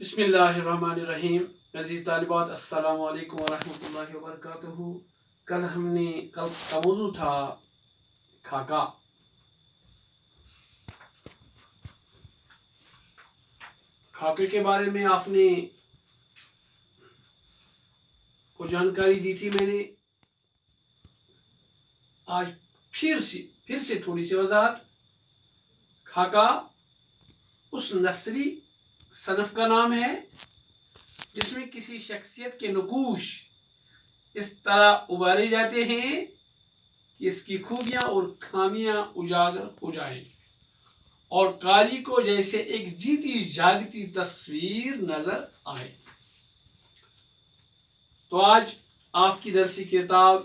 بسم اللہ الرحمن الرحیم. عزیز طالبات السلام علیکم ورحمۃ اللہ وبرکاتہ. کل کا موضوع تھا خاکہ. خاکے کے بارے میں آپ نے کو جانکاری دی تھی. میں نے آج پھر سے تھوڑی سی وضاحت. خاکہ اس نثری صنف کا نام ہے جس میں کسی شخصیت کے نقوش اس طرح ابارے جاتے ہیں کہ اس کی خوبیاں اور خامیاں اجاگر ہو جائیں اور قاری کو جیسے ایک جیتی جاگتی تصویر نظر آئے. تو آج آپ کی درسی کتاب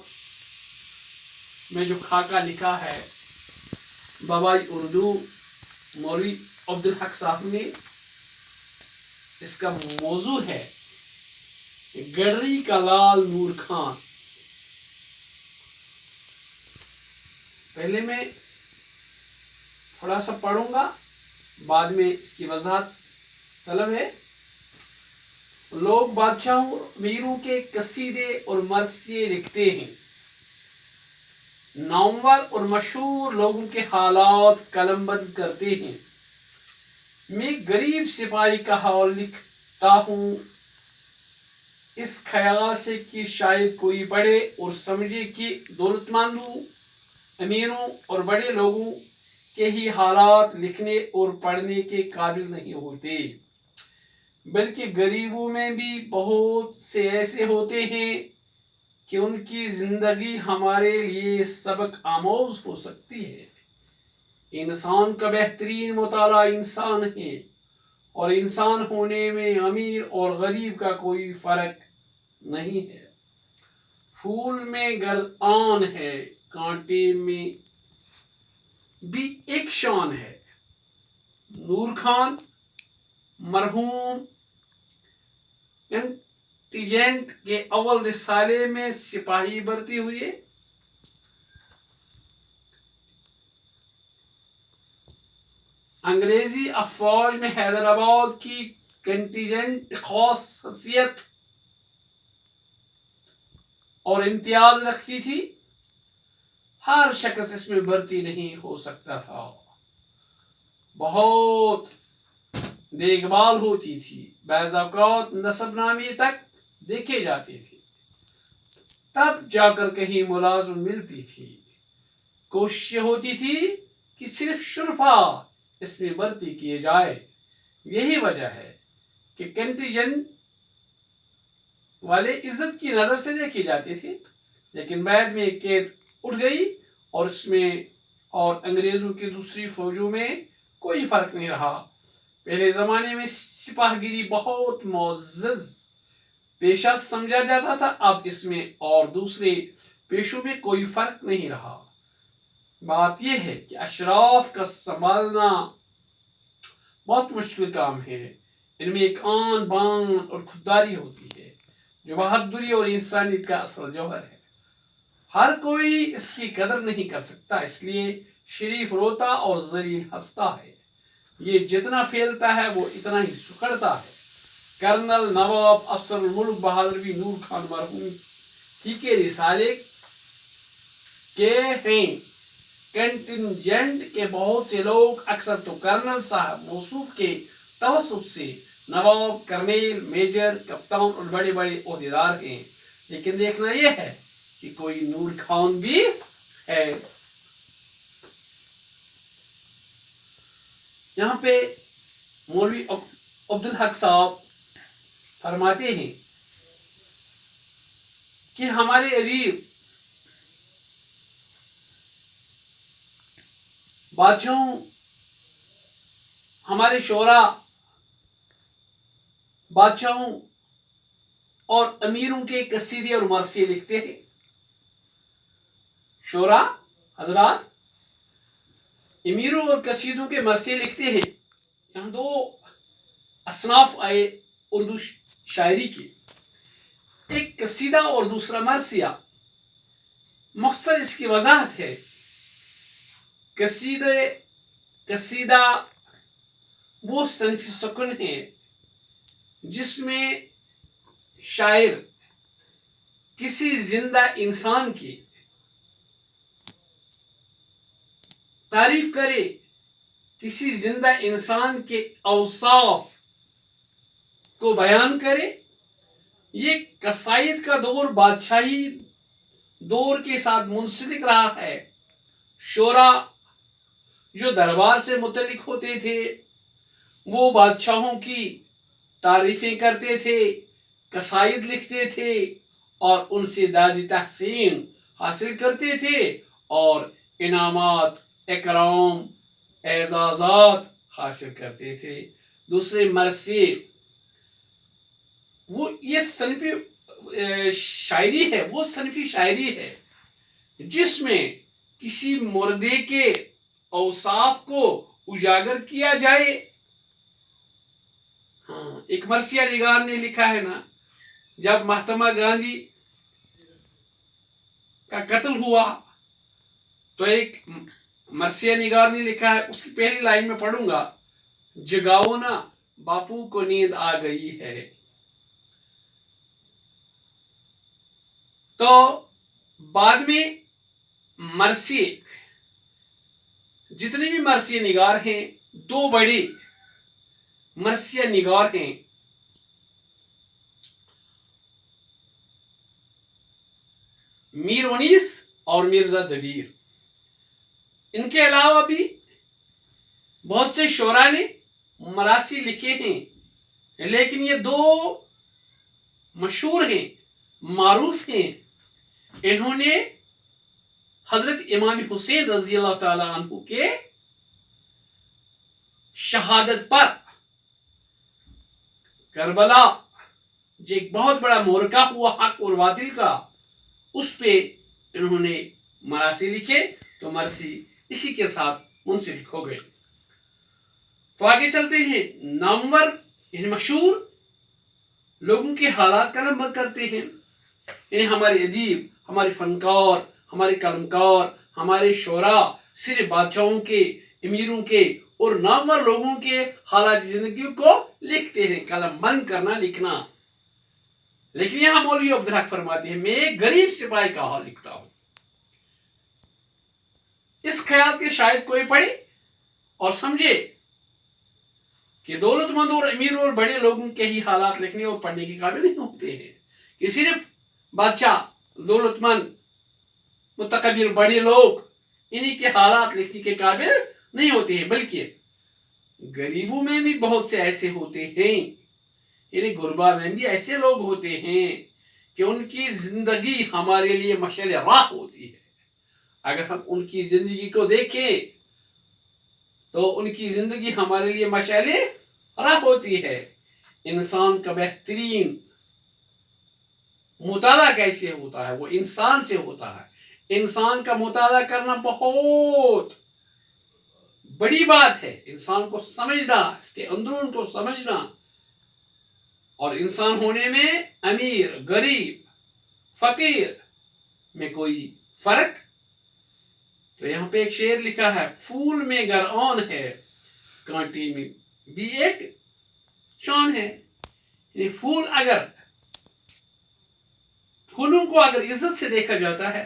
میں جو خاکہ لکھا ہے بابائی اردو مولوی عبدالحق صاحب نے، اس کا موضوع ہے گڈری کا لال نور خان. پہلے میں تھوڑا سا پڑھوں گا، بعد میں اس کی وضاحت طلب ہے. لوگ بادشاہوں امیروں کے قصیدے اور مرثیے لکھتے ہیں. نامور اور مشہور لوگوں کے حالات قلم بند کرتے ہیں. میں غریب سپاہی کا حال لکھتا ہوں اس خیال سے کہ شاید کوئی بڑے اور سمجھے کہ دولت مندوں، امیروں اور بڑے لوگوں کے ہی حالات لکھنے اور پڑھنے کے قابل نہیں ہوتے، بلکہ غریبوں میں بھی بہت سے ایسے ہوتے ہیں کہ ان کی زندگی ہمارے لیے سبق آموز ہو سکتی ہے. انسان کا بہترین مطالعہ انسان ہے، اور انسان ہونے میں امیر اور غریب کا کوئی فرق نہیں ہے. پھول میں گردان ہے، کانٹے میں بھی ایک شان ہے. نور خان مرحوم کنٹینجنٹ کے اول رسالے میں سپاہی بھرتی ہوئے. انگریزی افواج میں حیدرآباد کی کنٹینجنٹ خاص حیثیت اور امتیاز رکھتی تھی. ہر شخص اس میں بھرتی نہیں ہو سکتا تھا. بہت دیکھ بھال ہوتی تھی. بعض اوقات نصب نامے تک دیکھے جاتے تھے، تب جا کر کہیں ملازم ملتی تھی. کوشش ہوتی تھی کہ صرف شرفا اس میں بھرتی کیے جائے. یہی وجہ ہے کہ کنٹینجنٹ والے عزت کی نظر سے دیکھے جاتے تھے. لیکن بعد میں قید اٹھ گئی اور اس میں اور انگریزوں کی دوسری فوجوں میں کوئی فرق نہیں رہا. پہلے زمانے میں سپاہ گیری بہت معزز پیشہ سمجھا جاتا تھا. اب اس میں اور دوسرے پیشوں میں کوئی فرق نہیں رہا. بات یہ ہے کہ اشراف کا سنبھالنا بہت مشکل کام ہے. ان میں ایک آن بان اور خودداری ہوتی ہے جو بہادری اور انسانیت کا اصل جوہر ہے. ہر کوئی اس کی قدر نہیں کر سکتا، اس لیے شریف روتا اور ذلیل ہنستا ہے. یہ جتنا پھیلتا ہے وہ اتنا ہی سکڑتا ہے. کرنل نواب افسر الملک بہادر نور خان مرحوم ہی کے رسالے کے ہیں. کنٹینجنٹ کے بہت سے لوگ اکثر تو کرنل صاحب موصوف کے توسط سے نواب، کرنیل، میجر، کپتان اور بڑے بڑے عہدیدار ہیں. لیکن دیکھنا یہ ہے کہ کوئی نور خان بھی ہے. یہاں پہ مولوی عبدالحق صاحب فرماتے ہیں کہ ہمارے ادیب بادشاہوں، ہمارے شعراء بادشاہوں اور امیروں کے قصیدے اور مرثیے لکھتے ہیں. شعراء حضرات امیروں اور قصیدوں کے مرثیے لکھتے ہیں. یہاں دو اصناف آئے اردو شاعری کے، ایک قصیدہ اور دوسرا مرثیہ. مختصر اس کی وضاحت ہے. قصیدہ وہ صنف سکن ہے جس میں شاعر کسی زندہ انسان کی تعریف کرے، کسی زندہ انسان کے اوصاف کو بیان کرے. یہ قصائد کا دور بادشاہی دور کے ساتھ منسلک رہا ہے. شعراء جو دربار سے متعلق ہوتے تھے وہ بادشاہوں کی تعریفیں کرتے تھے، قصائد لکھتے تھے اور ان سے داد تحسین حاصل کرتے تھے اور انعامات، اکرام، اعزازات حاصل کرتے تھے. دوسرے مرثیے، وہ یہ صنفی شاعری ہے، وہ صنفی شاعری ہے جس میں کسی مردے کے اوصاف کو اجاگر کیا جائے. ہاں، ایک مرثیہ نگار نے لکھا ہے نا، جب مہاتما گاندھی کا قتل ہوا تو ایک مرثیہ نگار نے لکھا ہے، اس کی پہلی لائن میں پڑھوں گا: جگاؤ نا باپو کو نیند آ گئی ہے. تو بعد میں مرثیے، جتنے بھی مرثیہ نگار ہیں، دو بڑے مرثیہ نگار ہیں. میر انیس اور مرزا دبیر. ان کے علاوہ بھی بہت سے شعراء نے مراثی لکھے ہیں، لیکن یہ دو مشہور ہیں، معروف ہیں. انہوں نے حضرت امام حسین رضی اللہ تعالی عنہ کے شہادت پر کربلا جو ایک بہت بڑا معرکہ ہوا حق اور باطل کا، اس پہ انہوں نے مراثی لکھے. تو مرثی اسی کے ساتھ منسلک ہو گئے. تو آگے چلتے ہیں. نامور یعنی مشہور لوگوں کے حالات کا نمبر کرتے ہیں. یعنی ہمارے ادیب، ہمارے فنکار، ہمارے قلمکار، ہمارے شعراء صرف بادشاہوں کے، امیروں کے اور نامور لوگوں کے حالات زندگی کو لکھتے ہیں. قلم بند کرنا، لکھنا. لیکن یہاں مولوی عبدالحق فرماتے ہیں میں ایک غریب سپاہی کا حال لکھتا ہوں. اس خیال کے شاید کوئی پڑھے اور سمجھے کہ دولت مند اور امیر اور بڑے لوگوں کے ہی حالات لکھنے اور پڑھنے کے قابل نہیں ہوتے ہیں، کہ صرف بادشاہ، دولت مند، متکبر بڑے لوگ انہی کے حالات لکھنے کے قابل نہیں ہوتے ہیں، بلکہ غریبوں میں بھی بہت سے ایسے ہوتے ہیں. یعنی غربا میں بھی ایسے لوگ ہوتے ہیں کہ ان کی زندگی ہمارے لیے مشعل راہ ہوتی ہے. اگر ہم ان کی زندگی کو دیکھیں تو ان کی زندگی ہمارے لیے مشعل راہ ہوتی ہے. انسان کا بہترین مطالعہ کیسے ہوتا ہے؟ وہ انسان سے ہوتا ہے. انسان کا مطالعہ کرنا بہت بڑی بات ہے. انسان کو سمجھنا، اس کے اندرون کو سمجھنا، اور انسان ہونے میں امیر، غریب، فقیر میں کوئی فرق. تو یہاں پہ ایک شعر لکھا ہے: پھول میں گر آن ہے، کانٹے میں بھی ایک شان ہے. یعنی پھولوں کو اگر عزت سے دیکھا جاتا ہے،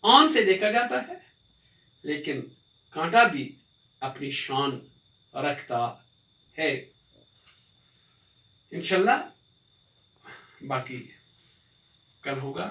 آن سے دیکھا جاتا ہے، لیکن کانٹا بھی اپنی شان رکھتا ہے. انشاءاللہ باقی کل ہوگا.